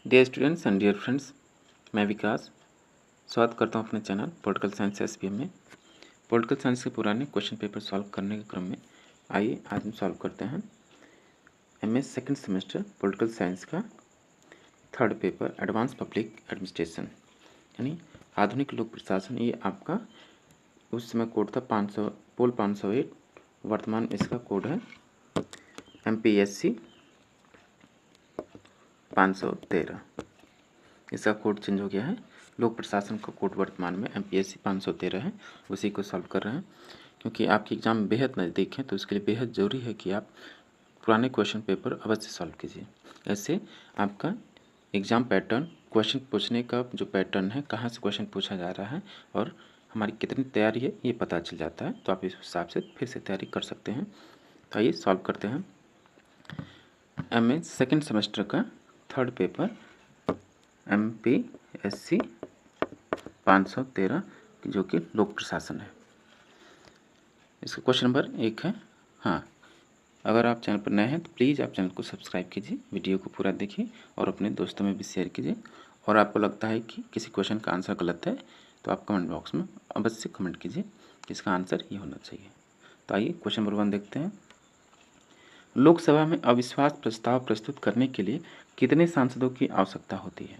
Dear students and dear friends, मैं विकास स्वागत करता हूं अपने चैनल पॉलिटिकल साइंस एसपीएम में। पॉलिटिकल साइंस के पुराने क्वेश्चन पेपर सॉल्व करने के क्रम में आइए आज हम सॉल्व करते हैं MA second semester political science का third paper advance public administration यानी आधुनिक लोक प्रशासन। ये आपका उस समय कोड था 500 पोल 508, वर्तमान में इसका कोड है MPSC 513। इसका कोड चेंज हो गया है। लोक प्रशासन का कोड वर्तमान में MPSC 513 है। उसी को सॉल्व कर रहे हैं क्योंकि आपके एग्ज़ाम बेहद नज़दीक हैं, तो इसके लिए बेहद ज़रूरी है कि आप पुराने क्वेश्चन पेपर अवश्य सॉल्व कीजिए। ऐसे आपका एग्ज़ाम पैटर्न, क्वेश्चन पूछने का जो पैटर्न है, कहाँ से क्वेश्चन पूछा जा रहा है और हमारी कितनी तैयारी है, ये पता चल जाता है। तो आप इस हिसाब से फिर से तैयारी कर सकते हैं। तो आइए सॉल्व करते हैं MA सेकेंड सेमेस्टर का थर्ड पेपर MPSC 513 जो कि लोक प्रशासन है। इसका क्वेश्चन नंबर 1 है। हाँ, अगर आप चैनल पर नए हैं तो प्लीज़ आप चैनल को सब्सक्राइब कीजिए, वीडियो को पूरा देखिए और अपने दोस्तों में भी शेयर कीजिए। और आपको लगता है कि किसी क्वेश्चन का आंसर गलत है तो आप कमेंट बॉक्स में अवश्य कमेंट कीजिए कि इसका आंसर ये होना चाहिए। तो आइए क्वेश्चन नंबर 1 देखते हैं। लोकसभा में अविश्वास प्रस्ताव प्रस्तुत करने के लिए कितने सांसदों की आवश्यकता होती है?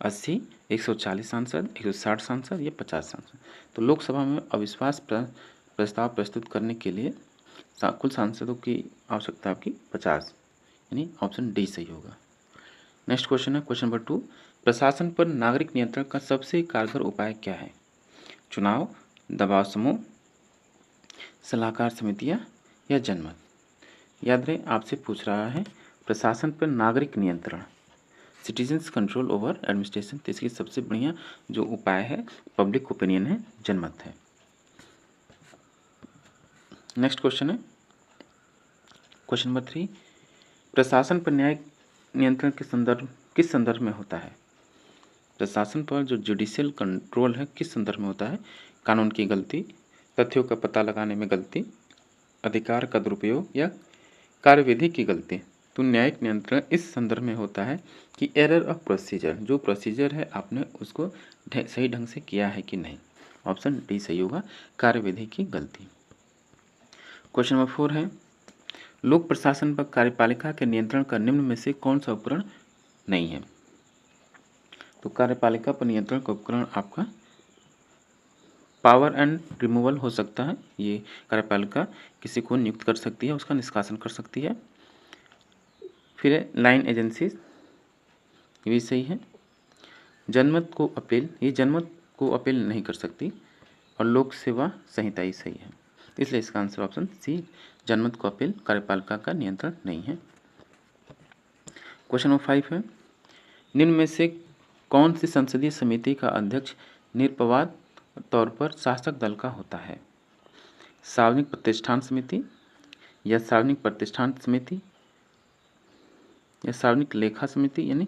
80, 140 सांसद, 160 सांसद या 50 सांसद? तो लोकसभा में अविश्वास प्रस्ताव प्रस्तुत करने के लिए कुल सांसदों की आवश्यकता आपकी 50, यानी ऑप्शन डी सही होगा। नेक्स्ट क्वेश्चन है क्वेश्चन नंबर 2। प्रशासन पर नागरिक नियंत्रण का सबसे कारगर उपाय क्या है? चुनाव, दबाव समूह, सलाहकार समितियां या जनमत? याद रहे आपसे पूछ रहा है प्रशासन पर नागरिक नियंत्रण, सिटीजन्स कंट्रोल ओवर एडमिनिस्ट्रेशन। तो इसकी सबसे बढ़िया जो उपाय है पब्लिक ओपिनियन है, जनमत है। नेक्स्ट क्वेश्चन है क्वेश्चन नंबर 3। प्रशासन पर न्यायिक नियंत्रण किस संदर्भ में होता है? प्रशासन पर जो जुडिशियल कंट्रोल है किस संदर्भ में होता है? कानून की गलती, तथ्यों का पता लगाने में गलती, अधिकार का दुरुपयोग या कार्यविधि की गलती? तो न्यायिक नियंत्रण इस संदर्भ में होता है कि एरर ऑफ प्रोसीजर, जो प्रोसीजर है आपने उसको सही ढंग से किया है कि नहीं। ऑप्शन डी सही होगा, कार्यविधि की गलती। क्वेश्चन नंबर 4 है लोक प्रशासन पर कार्यपालिका के नियंत्रण का निम्न में से कौन सा उपकरण नहीं है? तो कार्यपालिका पर नियंत्रण का उपकरण आपका पावर एंड रिमूवल हो सकता है। ये कार्यपालिका किसी को नियुक्त कर सकती है, उसका निष्कासन कर सकती है। फिर है लाइन एजेंसीज, ये भी सही है। जनमत को अपील, ये जनमत को अपील नहीं कर सकती। और लोक सेवा संहिता ही सही है, इसलिए इसका आंसर ऑप्शन सी, जनमत को अपील कार्यपालिका का नियंत्रण नहीं है। क्वेश्चन नंबर 5 है निम्न में से कौन सी संसदीय समिति का अध्यक्ष निरपवाद तौर पर शासक दल का होता है? सार्वजनिक प्रतिष्ठान समिति या सार्वजनिक प्रतिष्ठान समिति या सार्वजनिक लेखा समिति यानी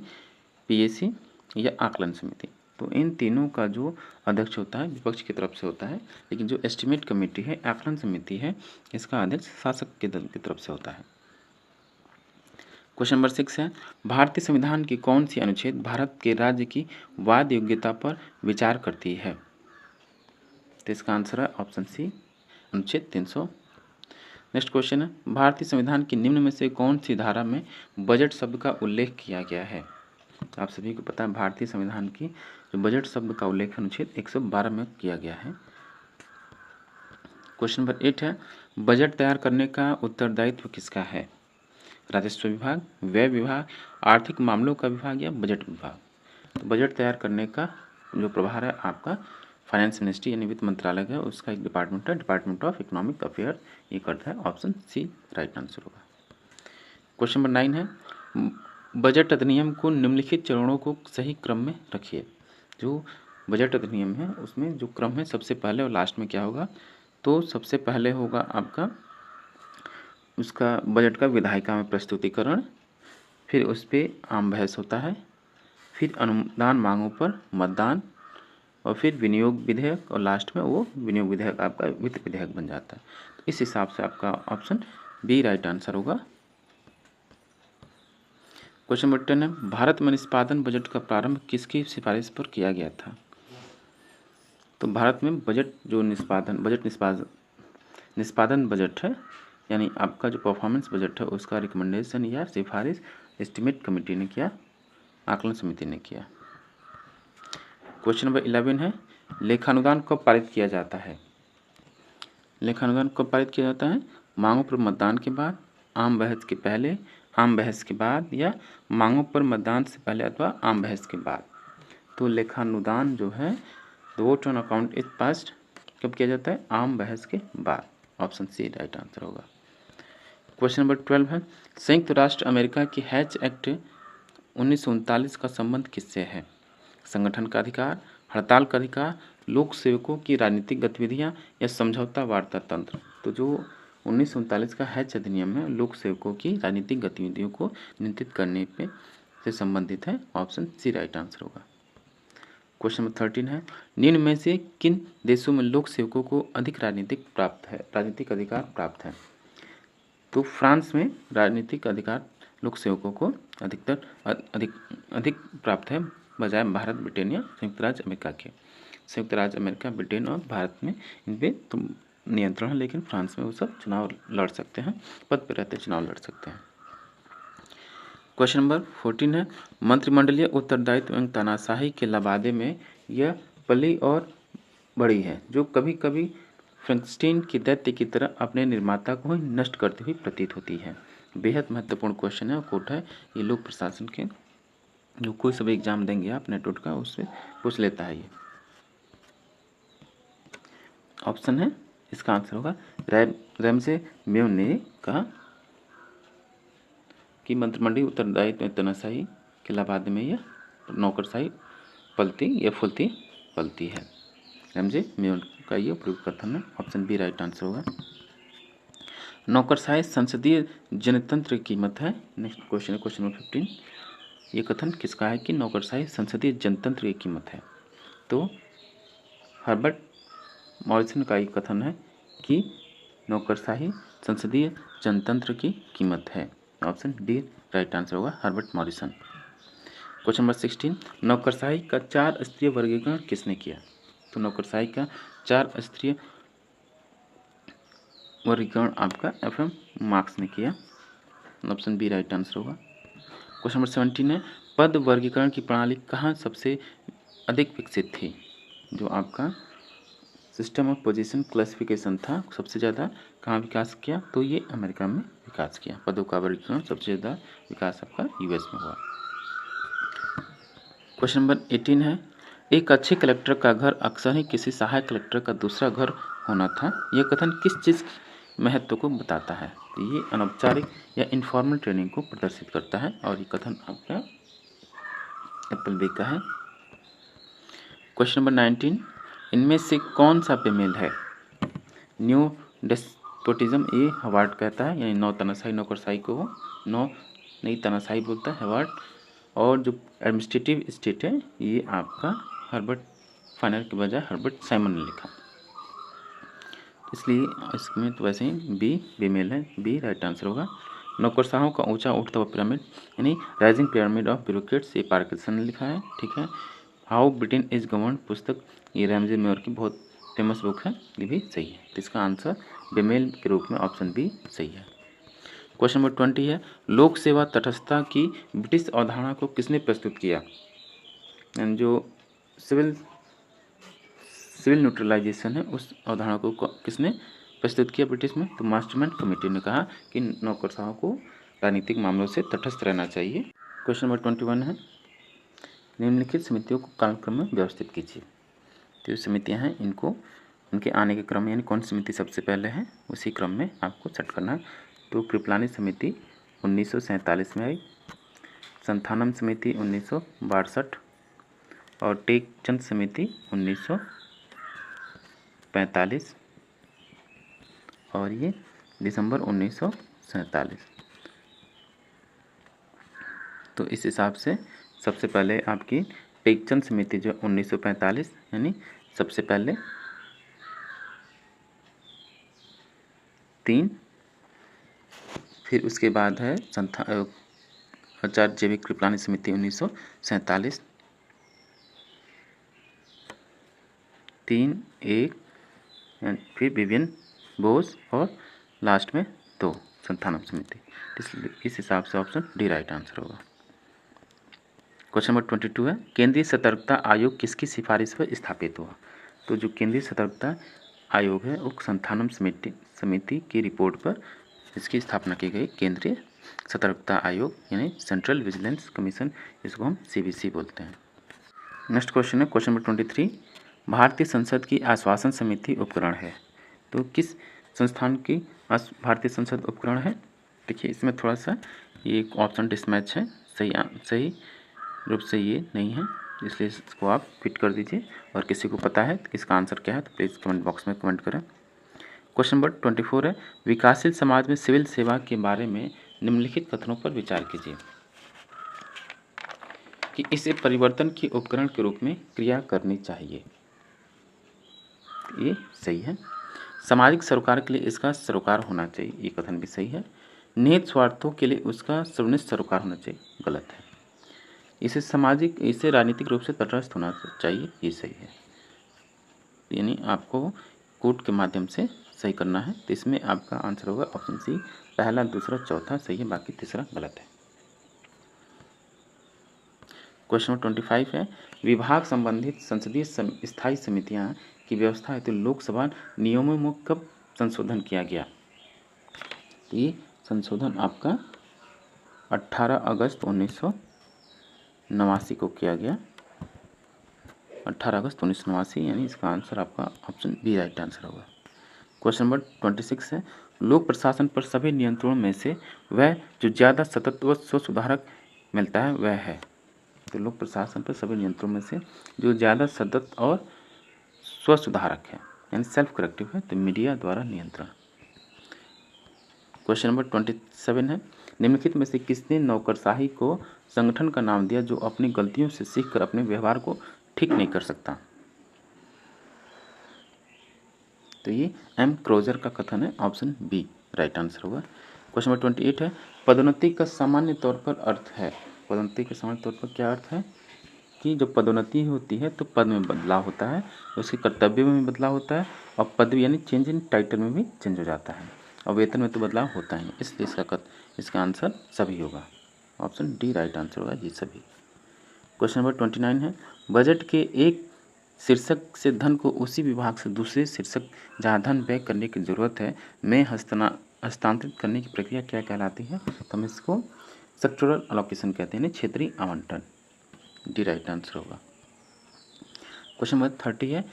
PAC या आकलन समिति? तो इन तीनों का जो अध्यक्ष होता है विपक्ष की तरफ से होता है, लेकिन जो एस्टिमेट कमेटी है, आकलन समिति है, इसका अध्यक्ष शासक के दल की तरफ से होता है। क्वेश्चन नंबर 6 है भारतीय संविधान की कौन सी अनुच्छेद भारत के राज्य की वाद योग्यता पर विचार करती है? तो इसका आंसर है ऑप्शन सी, अनुच्छेद 300। नेक्स्ट क्वेश्चन है भारतीय संविधान की निम्न में से कौन सी धारा में बजट शब्द का उल्लेख किया गया है? आप सभी को पता है भारतीय संविधान की जो बजट शब्द का उल्लेख अनुच्छेद 112 में किया गया है। क्वेश्चन नंबर 8 है बजट तैयार करने का उत्तरदायित्व किसका है? राजस्व विभाग, व्यय विभाग, आर्थिक मामलों का विभाग या बजट विभाग? तो बजट तैयार करने का जो प्रभार है आपका फाइनेंस मिनिस्ट्री यानी वित्त मंत्रालय है, उसका एक डिपार्टमेंट है, डिपार्टमेंट ऑफ इकोनॉमिक अफेयर, ये करता है। ऑप्शन सी राइट आंसर होगा। क्वेश्चन नंबर 9 है बजट अधिनियम को निम्नलिखित चरणों को सही क्रम में रखिए। जो बजट अधिनियम है उसमें जो क्रम है सबसे पहले और लास्ट में क्या होगा? तो सबसे पहले होगा आपका उसका बजट का विधायिका में प्रस्तुतिकरण, फिर उस पर आम बहस होता है, फिर अनुदान मांगों पर मतदान, और फिर विनियोग विधेयक, और लास्ट में वो विनियोग विधेयक आपका वित्त विधेयक बन जाता है। तो इस हिसाब से आपका ऑप्शन बी राइट आंसर होगा। क्वेश्चन नंबर 10 है, भारत में निष्पादन बजट का प्रारंभ किसकी सिफारिश पर किया गया था? तो भारत में निष्पादन बजट है, यानी आपका जो परफॉर्मेंस बजट है उसका रिकमेंडेशन या सिफारिश एस्टिमेट कमेटी ने किया, आकलन समिति ने किया। क्वेश्चन नंबर 11 है, लेखानुदान कब पारित किया जाता है? लेखानुदान कब पारित किया जाता है? मांगों पर मतदान के बाद, आम बहस के पहले, आम बहस के बाद, या मांगों पर मतदान से पहले अथवा आम बहस के बाद। तो लेखानुदान जो है, the vote on account is passed कब किया जाता है? आम बहस के बाद। ऑप्शन सी राइट आंसर होगा। क्वेश्चन नंबर 12 है, संयुक्त राष्ट्र अमेरिका की हैच एक्ट 1939 का संबंध किससे है? संगठन का अधिकार, हड़ताल का अधिकार, लोक सेवकों की राजनीतिक गतिविधियां, या समझौता वार्ता तंत्र। तो जो 1939 का हैच अधिनियम है, लोक सेवकों की राजनीतिक गतिविधियों को नियंत्रित करने पे से संबंधित है। ऑप्शन सी राइट आंसर होगा। क्वेश्चन नंबर 13 है, निम्न में से किन देशों में लोक सेवकों को अधिक राजनीतिक अधिकार प्राप्त है? तो फ्रांस में राजनीतिक अधिकार लोक सेवकों को अधिक प्राप्त है बजाय भारत, ब्रिटेन या संयुक्त राज्य अमेरिका के। संयुक्त राज्य अमेरिका, ब्रिटेन और भारत में इन पे तो नियंत्रण है, लेकिन फ्रांस में वो सब चुनाव लड़ सकते हैं, पद पर रहते चुनाव लड़ सकते हैं। क्वेश्चन नंबर 14 है, मंत्रिमंडलीय उत्तरदायित्व एवं तानाशाही के लबादे में यह पली और बड़ी है, जो कभी कभी फ्रैंकस्टीन की दैत्य की तरह अपने निर्माता को ही नष्ट करती हुई प्रतीत होती है। बेहद महत्वपूर्ण क्वेश्चन है और कोट है, ये लोक प्रशासन के जो कोई सब एग्जाम देंगे आप नेटवर्क का, उससे पूछ लेता है ये। ऑप्शन है, इसका आंसर होगा रैमसे मेयोन ने कहा कि मंत्रिमंडलीय उत्तरदायित्व तानाशाही के लबादे में यह नौकरशाही पलती या फूलती पलती है। रैमसे मेयोन का ये उपयुक्त कथन है। ऑप्शन बी राइट आंसर होगा। नौकरशाही संसदीय जनतंत्र की कीमत है। नेक्स्ट क्वेश्चन है क्वेश्चन नंबर 15। ये कथन किसका है कि नौकरशाही संसदीय जनतंत्र की कीमत है? तो हर्बर्ट मॉरिसन का ये कथन है कि नौकरशाही संसदीय जनतंत्र की कीमत है। ऑप्शन डी राइट आंसर होगा, हर्बर्ट मॉरिसन। क्वेश्चन नंबर 16, नौकरशाही का 4 स्तरीय वर्गीकरण किसने किया? तो नौकरशाही का 4 स्तरीय वर्गीकरण आपका एफ.एम. मार्क्स ने किया। ऑप्शन बी राइट आंसर होगा। क्वेश्चन नंबर 17 है, पद वर्गीकरण की प्रणाली कहाँ सबसे अधिक विकसित थी? जो आपका सिस्टम ऑफ पोजीशन क्लासिफिकेशन था, सबसे ज़्यादा कहाँ विकास किया? तो ये अमेरिका में विकास किया। पदों का वर्गीकरण सबसे ज़्यादा विकास आपका यूएस में हुआ। क्वेश्चन नंबर 18 है, एक अच्छे कलेक्टर का घर अक्सर ही किसी सहायक कलेक्टर का दूसरा घर होना था। यह कथन किस चीज़ महत्व को बताता है? तो ये अनौपचारिक या इनफॉर्मल ट्रेनिंग को प्रदर्शित करता है और ये कथन आपका एप्पल बी का है। क्वेश्चन नंबर 19, इनमें से कौन सा बेमेल है? न्यू डेस्पोटिज्म ये हवार्ड कहता है, यानी नौ तानाशाही नौकरशाही को वो नौ नई तानाशाही बोलता है हवार्ड। और जो एडमिनिस्ट्रेटिव स्टेट है ये आपका हर्बर्ट फाइनर के बजाय हर्बर्ट साइमन ने लिखा, इसलिए इसमें तो वैसे ही बी बेमेल है, बी राइट आंसर होगा। नौकरशाहों का ऊंचा उठता हुआ पिरामिड यानी राइजिंग पिरामिड ऑफ ब्यूरोक्रेट्स, ये पार्किंसन ने लिखा है। ठीक है, हाउ ब्रिटेन इज गवर्न पुस्तक ये रैमजे मेयर की बहुत फेमस बुक है, ये भी सही है। तो इसका आंसर बेमेल के रूप में ऑप्शन बी सही है। क्वेश्चन नंबर 20 है, लोक सेवा तटस्थता की ब्रिटिश अवधारणा को किसने प्रस्तुत किया? यानी जो सिविल न्यूट्रलाइजेशन है उस अवधारणा को किसने प्रस्तुत किया ब्रिटिश में? तो मास्टरमैन कमेटी ने कहा कि नौकरशाहों को राजनीतिक मामलों से तटस्थ रहना चाहिए। क्वेश्चन नंबर 21 है, निम्नलिखित समितियों को कालक्रम में व्यवस्थित कीजिए। तो जो समितियाँ हैं इनको उनके आने के क्रम यानी कौन सी समिति सबसे पहले है उसी क्रम में आपको सेट करना है। तो कृपलानी समिति 1947 में आई, संथानम समिति 1962 और टेकचंद समिति 1945 और ये दिसंबर 1947। तो इस हिसाब से सबसे पहले आपकी टेकचंद समिति जो 1945 यानी सबसे पहले 3, फिर उसके बाद है आचार्य जैविक कृपलानी समिति 1947, 3-1, फिर विवियन बोस और लास्ट में 2 संथानम समिति। इस हिसाब से ऑप्शन डी राइट आंसर होगा। क्वेश्चन नंबर 22 है, केंद्रीय सतर्कता आयोग किसकी सिफारिश पर स्थापित हुआ? तो जो केंद्रीय सतर्कता आयोग है वो संथानम समिति की रिपोर्ट पर इसकी स्थापना की गई। केंद्रीय सतर्कता आयोग यानी सेंट्रल विजिलेंस कमीशन, इसको हम CVC बोलते हैं। नेक्स्ट क्वेश्चन है क्वेश्चन नंबर 23, भारतीय संसद की आश्वासन समिति उपकरण है। तो किस संस्थान की भारतीय संसद उपकरण है? देखिए इसमें थोड़ा सा ये ऑप्शन डिसमैच है, सही रूप से ये नहीं है, इसलिए इसको आप फिट कर दीजिए। और किसी को पता है इसका आंसर क्या है तो प्लीज़ कमेंट बॉक्स में कमेंट करें। क्वेश्चन नंबर 24 है, विकासशील समाज में सिविल सेवा के बारे में निम्नलिखित कथनों पर विचार कीजिए कि इसे परिवर्तन के उपकरण के रूप में क्रिया करनी चाहिए। ये सही है। सामाजिक सरोकार के लिए इसका सरोकार होना चाहिए, ये कथन भी सही है। निहित स्वार्थों के लिए उसका सुनिश्चित सरोकार होना चाहिए, गलत है। इसे राजनीतिक रूप से तटस्थ होना चाहिए, ये सही है। यानी आपको कोर्ट के माध्यम से सही करना है, तो इसमें आपका आंसर होगा ऑप्शन सी, पहला, दूसरा, चौथा सही है, बाकी तीसरा गलत है। क्वेश्चन नंबर 25 है, विभाग संबंधित संसदीय स्थायी समितियां की व्यवस्था हेतु लोकसभा नियमों में कब संशोधन किया गया? ये संशोधन आपका 18 अगस्त 1989 को किया गया। 18 अगस्त 1989, यानी इसका आंसर आपका ऑप्शन बी राइट आंसर होगा। क्वेश्चन नंबर 26 है, लोक प्रशासन पर सभी नियंत्रणों में से वह जो ज़्यादा सतत व स्वसुधारक मिलता है वह है। तो लोक प्रशासन पर सभी नियंत्रणों में से जो ज़्यादा सतत और स्वसुधारक है यानी सेल्फ करेक्टिव है, तो मीडिया द्वारा नियंत्रण। क्वेश्चन नंबर 27 है, निम्नलिखित में से किसने नौकरशाही को संगठन का नाम दिया जो अपनी गलतियों से सीखकर अपने व्यवहार को ठीक नहीं कर सकता? तो ये एम क्रोजर का कथन है, ऑप्शन बी राइट आंसर होगा। क्वेश्चन नंबर 28 है, पदोन्नति का सामान्य तौर पर अर्थ है। पदोन्नति के सामान्य तौर पर क्या अर्थ है कि जब पदोन्नति होती है तो पद में बदलाव होता है, उसके कर्तव्य में भी बदलाव होता है, और पदवी यानी चेंज इन टाइटल में भी चेंज हो जाता है, और वेतन में तो बदलाव होता ही, इसलिए इसका आंसर सभी होगा, ऑप्शन डी राइट आंसर होगा, ये सभी। क्वेश्चन नंबर 29 है, बजट के एक शीर्षक से धन को उसी विभाग से दूसरे शीर्षक जहाँ धन व्यय करने की जरूरत है में हस्तांतरित करने की प्रक्रिया क्या कहलाती है? तो हम इसको सेक्टोरल अलोकेशन कहते हैं, क्षेत्रीय आवंटन, डी राइट आंसर होगा। क्वेश्चन नंबर 30 है,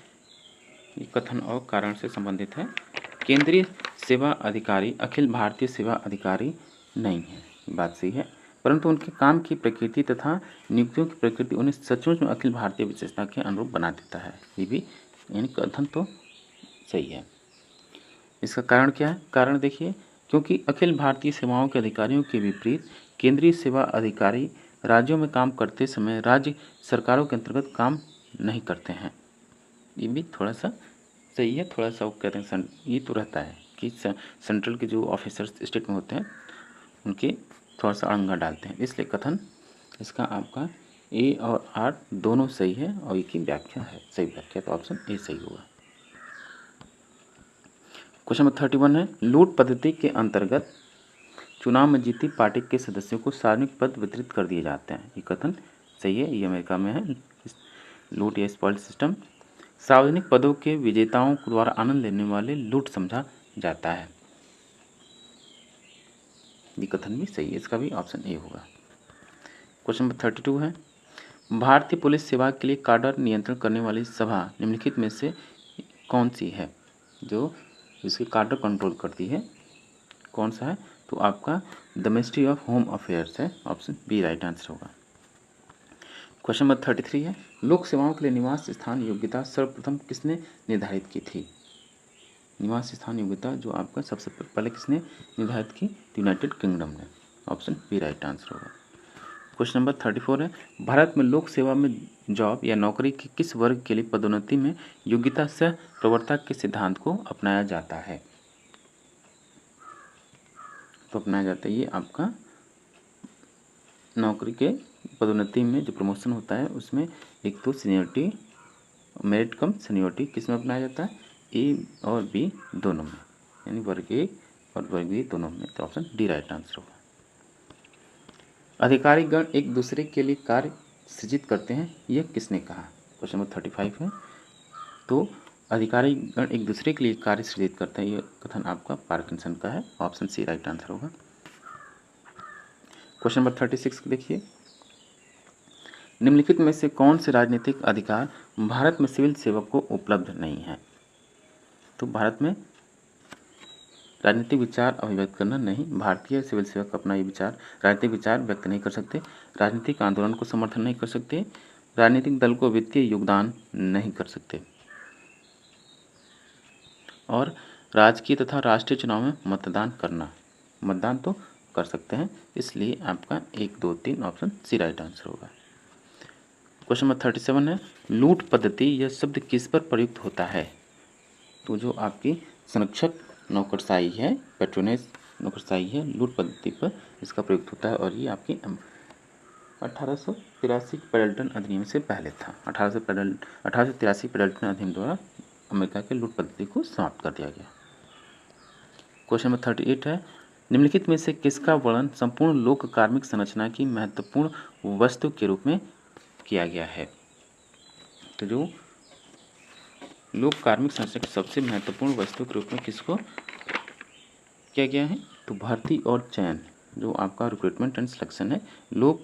ये कथन और कारण से संबंधित है, केंद्रीय सेवा अधिकारी अखिल भारतीय सेवा अधिकारी नहीं है, बात सही है, परंतु उनके काम की प्रकृति तथा नियुक्तियों की प्रकृति उन्हें सचमुच में अखिल भारतीय विशेषता के अनुरूप बना देता है, ये भी यानी कथन तो सही है। इसका कारण क्या है? कारण देखिए, क्योंकि अखिल भारतीय सेवाओं के अधिकारियों के विपरीत केंद्रीय सेवा अधिकारी राज्यों में काम करते समय राज्य सरकारों के अंतर्गत काम नहीं करते हैं, ये भी थोड़ा सा सही है। थोड़ा सा वो कहते हैं ये तो रहता है कि सेंट्रल के जो ऑफिसर्स स्टेट में होते हैं उनके थोड़ा सा अड़ंगा डालते हैं, इसलिए कथन इसका आपका ए और आर दोनों सही है, और एक ही व्याख्या है, सही व्याख्या, तो ऑप्शन ए सही होगा। क्वेश्चन नंबर 31 है, लूट पद्धति के अंतर्गत चुनाव में जीती पार्टी के सदस्यों को सार्वजनिक पद वितरित कर दिए जाते हैं, ये कथन सही है, ये अमेरिका में है लूट या स्पॉइल सिस्टम। सार्वजनिक पदों के विजेताओं द्वारा आनंद लेने वाले लूट समझा जाता है, ये कथन भी सही है, इसका भी ऑप्शन ए होगा। क्वेश्चन नंबर 32 है, भारतीय पुलिस सेवा के लिए काडर नियंत्रण करने वाली सभा निम्नलिखित में से कौन सी है? जो इसकी काडर कंट्रोल करती है, कौन सा है? तो आपका the ministry of home affairs है, ऑप्शन बी राइट आंसर होगा। क्वेश्चन नंबर 33 है, लोक सेवाओं के लिए निवास स्थान योग्यता सर्वप्रथम किसने निर्धारित की थी? निवास स्थान योग्यता जो आपका सबसे पहले किसने निर्धारित की? यूनाइटेड किंगडम ने, ऑप्शन बी राइट आंसर होगा। क्वेश्चन नंबर 34 है, भारत में लोक सेवा में जॉब या नौकरी के किस वर्ग के लिए पदोन्नति में योग्यता सह प्रवर्तता के सिद्धांत को अपनाया जाता है? तो अपनाया जाता है ये आपका नौकरी के पदोन्नति में जो प्रमोशन होता है उसमें एक तो सीनियरिटी, मेरिट कम सीनियरिटी किस में अपनाया जाता है, ए और बी दोनों में, यानी वर्ग ए और वर्ग बी दोनों में। तो ऑप्शन डी राइट आंसर होगा। अधिकारीगण एक दूसरे के लिए कार्य सृजित करते हैं, यह किसने कहा? क्वेश्चन नंबर 35 है। तो अधिकारीगण एक दूसरे के लिए कार्य सृजित करते हैं, यह कथन आपका पार्किंसन का है। ऑप्शन सी राइट आंसर होगा। क्वेश्चन नंबर 36 देखिए, निम्नलिखित में से कौन से राजनीतिक अधिकार भारत में सिविल सेवक को उपलब्ध नहीं है? तो भारत में राजनीतिक विचार अभिव्यक्त करना नहीं, भारतीय सिविल सेवक अपना ये विचार, राजनीतिक विचार व्यक्त नहीं कर सकते, राजनीतिक आंदोलन को समर्थन नहीं कर सकते, राजनीतिक दल को वित्तीय योगदान नहीं कर सकते, और राजकीय तथा राष्ट्रीय चुनाव में मतदान तो कर सकते हैं। इसलिए आपका 1, 2, 3 ऑप्शन सी राइट आंसर होगा। क्वेश्चन नंबर 37 है, लूट पद्धति यह शब्द किस पर प्रयुक्त होता है? तो जो आपकी संरक्षक नौकरशाही है, पेट्रोनेज नौकरशाही है, लूट पद्धति पर इसका प्रयुक्त होता है, और ये आपकी 1883 पेडल्टन अधिनियम से पहले था। 1883 पेडल्टन अधिनियम द्वारा अमेरिका के लूट पद्धति को समाप्त कर दिया गया। क्वेश्चन नंबर 38 है, निम्नलिखित में से किसका वर्णन संपूर्ण लोक कार्मिक संरचना की महत्वपूर्ण वस्तु के रूप में किया गया है? तो जो लोक कार्मिक संरचना की सबसे महत्वपूर्ण वस्तु के रूप में किसको किया गया है? तो भर्ती और चयन, जो आपका रिक्रूटमेंट एंड सिलेक्शन है, लोक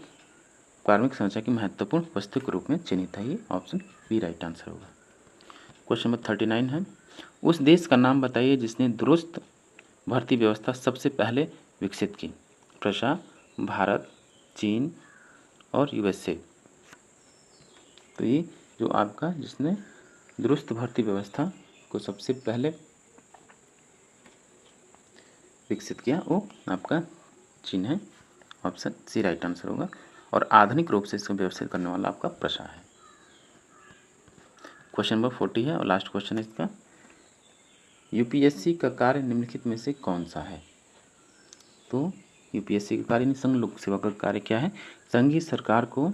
कार्मिक संरचना की महत्वपूर्ण वस्तु के रूप में चिन्हित है। ये ऑप्शन बी राइट आंसर होगा। क्वेश्चन नंबर 39 है, उस देश का नाम बताइए जिसने दुरुस्त भर्ती व्यवस्था सबसे पहले विकसित की? रशिया, भारत, चीन और यूएसए। तो ये जो आपका जिसने दुरुस्त भर्ती व्यवस्था को सबसे पहले विकसित किया वो आपका चीन है। ऑप्शन सी राइट आंसर होगा। और आधुनिक रूप से इसको व्यवस्थित करने वाला आपका रशिया है। क्वेश्चन नंबर 40 है और लास्ट क्वेश्चन है इसका, यूपीएससी का कार्य निम्नलिखित में से कौन सा है? तो यूपीएससी का कार्य संघ लोक सेवा का कार्य क्या है? संघीय सरकार को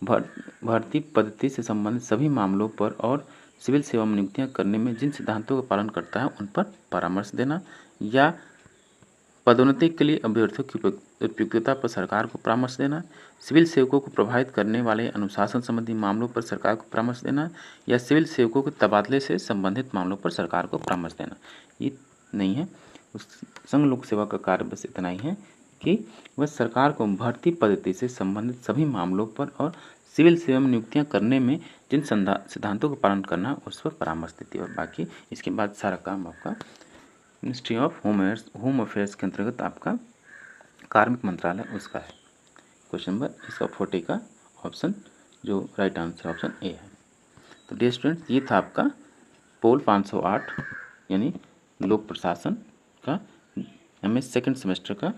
भर्ती पद्धति से संबंधित सभी मामलों पर और सिविल सेवा में नियुक्तियां करने में जिन सिद्धांतों का पालन करता है उन पर परामर्श देना, या पदोन्नति के लिए अभ्यर्थियों की उपयुक्तता पर सरकार को परामर्श देना, सिविल सेवकों को प्रभावित करने वाले अनुशासन संबंधी मामलों पर सरकार को परामर्श देना, या सिविल सेवकों के तबादले से संबंधित मामलों पर सरकार को परामर्श देना। ये नहीं है। उस संघ लोक सेवा का कार्य बस इतना ही है कि वह सरकार को भर्ती पद्धति से संबंधित सभी मामलों पर और सिविल सेवा में नियुक्तियां करने में जिन सिद्धांतों का पालन करना उस पर परामर्श देती है। और बाकी इसके बाद सारा काम आपका मिनिस्ट्री ऑफ होम अफेयर्स के अंतर्गत आपका कार्मिक मंत्रालय उसका है। क्वेश्चन नंबर इसका 40 का ऑप्शन जो राइट आंसर ऑप्शन ए है। तो डियर स्टूडेंट, ये था आपका पोल 508 यानी लोक प्रशासन का एमए सेकंड सेमेस्टर का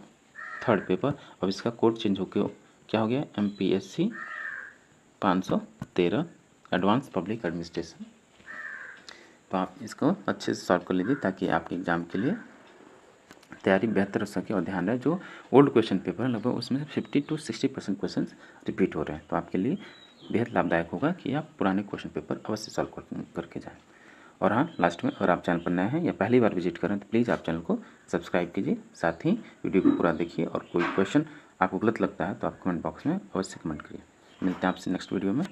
थर्ड पेपर। अब इसका कोड चेंज होकर क्या हो गया, MPSC 513 एडवांस पब्लिक एडमिनिस्ट्रेशन। तो आप इसको अच्छे से सॉल्व कर लीजिए ताकि आपके एग्ज़ाम के लिए तैयारी बेहतर हो सके। और ध्यान रहे जो ओल्ड क्वेश्चन पेपर है लगभग उसमें 50 to 60% क्वेश्चन रिपीट हो रहे हैं, तो आपके लिए बेहद लाभदायक होगा कि आप पुराने क्वेश्चन पेपर अवश्य सॉल्व करके जाएँ। और हाँ, लास्ट में अगर आप चैनल पर नए हैं या पहली बार विजिट करें तो प्लीज़ आप चैनल को सब्सक्राइब कीजिए, साथ ही वीडियो को पूरा देखिए और कोई क्वेश्चन आपको गलत लगता है तो आप कमेंट बॉक्स में अवश्य कमेंट करिए। मिलते हैं आपसे नेक्स्ट वीडियो में।